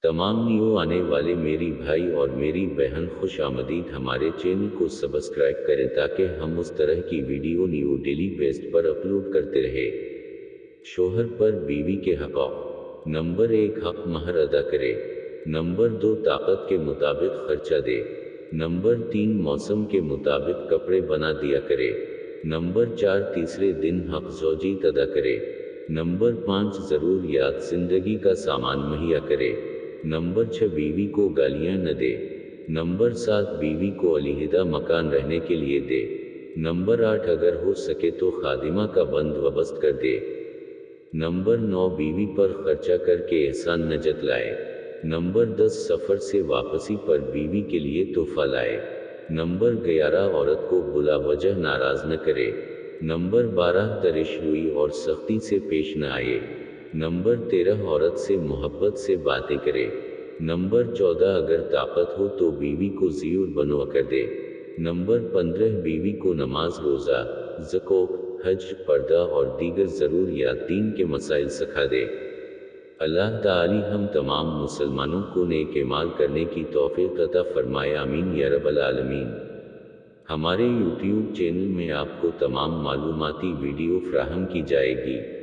तमाम न्यू आने वाले मेरी भाई और मेरी बहन खुश आमदीद। हमारे चैनल को सब्सक्राइब करें ताकि हम उस तरह की वीडियो न्यू डेली बेस्ड पर अपलोड करते रहे। शोहर पर बीवी के हक़। नंबर 1, हक महर अदा करे। नंबर 2, ताकत के मुताबिक खर्चा दे। नंबर 3, मौसम के मुताबिक कपड़े बना दिया करे। नंबर 4, तीसरे दिन हक ज़ौजीत अदा करे। नंबर 5, ज़रूरियात ज़िंदगी का सामान मुहैया करे। नंबर 6, बीवी को गालियाँ न दे। नंबर 7, बीवी को अलहदा मकान रहने के लिए दे। नंबर 8, अगर हो सके तो खादिमा का बंदोबस्त कर दे। नंबर 9, बीवी पर खर्चा करके एहसान न जतलाए। नंबर 10, सफ़र से वापसी पर बीवी के लिए तोहफा लाए। नंबर 11, औरत को बुला वजह नाराज़ न करे। नंबर 12, तरिशरुई और सख्ती से पेश न आए। नंबर 13, औरत से मोहब्बत से बातें करे। नंबर 14, अगर ताकत हो तो बीवी को ज़ियूर बनवा कर दे। नंबर 15, बीवी को नमाज, रोज़ा, ज़कात, हज, पर्दा और दीगर ज़रूरियात दीन के मसाइल सिखा दे। अल्लाह ताली हम तमाम मुसलमानों को नेक अमाल करने की तौफीक अता फरमाए, आमीन या रब्बल आलमीन। हमारे यूट्यूब चैनल में आपको तमाम मालूमाती वीडियो फ्राहम की जाएगी।